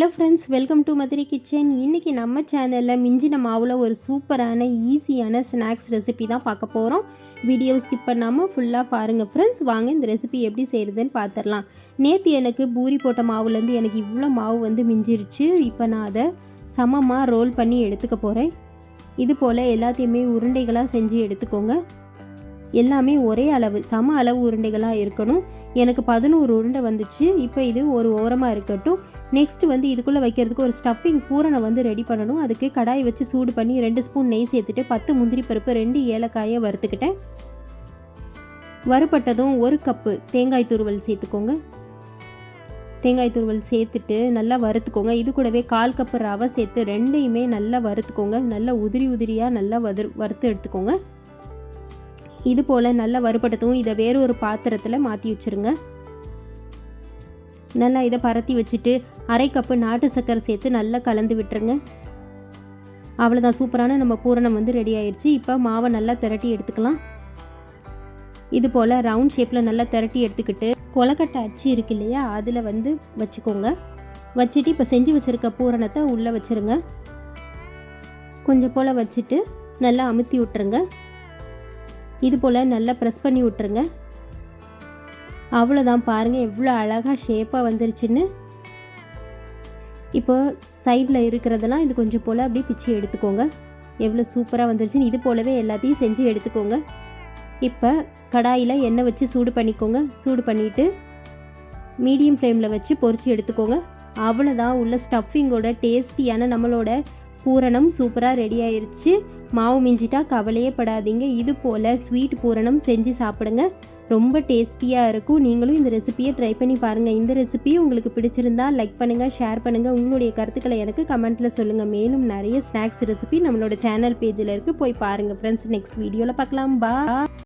Hello friends, welcome to Madurai kitchen. இன்றைக்கி நம்ம சேனலில் மிஞ்சின மாவில் ஒரு சூப்பரான ஈஸியான ஸ்நாக்ஸ் ரெசிபி தான் பார்க்க போகிறோம். வீடியோ ஸ்கிப் பண்ணாமல் ஃபுல்லாக பாருங்கள் ஃப்ரெண்ட்ஸ். வாங்க இந்த ரெசிபி எப்படி செய்கிறதுன்னு பார்த்துடலாம். நேற்று எனக்கு பூரி போட்ட மாவுலேருந்து எனக்கு இவ்வளோ மாவு வந்து மிஞ்சிருச்சு. இப்போ நான் அதை சமமாக ரோல் பண்ணி எடுத்துக்க போகிறேன். இது போல் எல்லாத்தையுமே உருண்டைகளாக செஞ்சு எடுத்துக்கோங்க. எல்லாமே ஒரே அளவு சம அளவு உருண்டைகளாக இருக்கணும். எனக்கு 11 உருண்டை வந்துச்சு. இப்போ இது ஒரு ஓரமாக இருக்கட்டும். நெக்ஸ்ட் வந்து இதுக்குள்ளே வைக்கிறதுக்கு ஒரு ஸ்டஃபிங் பூரணை வந்து ரெடி பண்ணணும். அதுக்கு கடாய் வச்சு சூடு பண்ணி 2 ஸ்பூன் நெய் சேர்த்துட்டு 10 முந்திரி பருப்பு 2 ஏலக்காயை வறுத்துக்கிட்டேன். வறுபட்டதும் 1 கப்பு தேங்காய் துருவல் சேர்த்துக்கோங்க. தேங்காய் துருவல் சேர்த்துட்டு நல்லா வறுத்துக்கோங்க. இது கூடவே 1/4 கப்பு ரவை சேர்த்து ரெண்டையுமே நல்லா வறுத்துக்கோங்க. நல்லா உதிரியாக நல்லா வறுத்து எடுத்துக்கோங்க. இது போல் நல்லா வறுபட்டதும் இதை வேறு ஒரு பாத்திரத்தில் மாற்றி வச்சுருங்க. நல்லா இதை பரத்தி வச்சுட்டு 1/2 கப்பு நாட்டு சர்க்கரை சேர்த்து நல்லா கலந்து விட்டுருங்க. அவ்வளோதான், சூப்பரான நம்ம பூரணம் வந்து ரெடி ஆயிடுச்சு. இப்போ மாவை நல்லா திரட்டி எடுத்துக்கலாம். இது போல் ரவுண்ட் ஷேப்பில் நல்லா திரட்டி எடுத்துக்கிட்டு கொலக்கட்டை அச்சு இருக்கு இல்லையா, அதில் வந்து வச்சுக்கோங்க. வச்சுட்டு இப்போ செஞ்சு வச்சுருக்க பூரணத்தை உள்ளே வச்சுருங்க. கொஞ்சம் போல் வச்சுட்டு நல்லா அமுத்தி விட்டுருங்க. இது போல் நல்லா ப்ரெஸ் பண்ணி விட்டுருங்க. அவ்வளோதான், பாருங்கள் எவ்வளோ அழகாக ஷேப்பாக வந்துருச்சுன்னு. இப்போ சைடில் இருக்கிறதெல்லாம் இது கொஞ்சம் போல் அப்படியே பிச்சு எடுத்துக்கோங்க. எவ்வளோ சூப்பராக வந்துருச்சுன்னு. இது போலவே எல்லாத்தையும் செஞ்சு எடுத்துக்கோங்க. இப்போ கடாயில் எண்ணெய் வச்சு சூடு பண்ணிக்கோங்க. சூடு பண்ணிவிட்டு மீடியம் ஃப்ளேமில் வச்சு பொரிச்சு எடுத்துக்கோங்க. அவ்வளோதான், உள்ள ஸ்டஃபிங்கோட டேஸ்டியான நம்மளோட பூரணம் சூப்பராக ரெடி ஆயிடுச்சு. மாவு மிஞ்சிட்டா கவலையே படாதீங்க. இது போல் ஸ்வீட் பூரணம் செஞ்சு சாப்பிடுங்க, ரொம்ப டேஸ்டியாக இருக்கும். நீங்களும் இந்த ரெசிபியை ட்ரை பண்ணி பாருங்கள். இந்த ரெசிபி உங்களுக்கு பிடிச்சிருந்தா லைக் பண்ணுங்கள், ஷேர் பண்ணுங்கள். உங்களுடைய கருத்துக்களை எனக்கு கமெண்ட்டில் சொல்லுங்கள். மேலும் நிறைய ஸ்நாக்ஸ் ரெசிபி நம்மளோட சேனல் பேஜில் இருக்குது, போய் பாருங்கள் ஃப்ரெண்ட்ஸ். நெக்ஸ்ட் வீடியோவில் பார்க்கலாம். பா.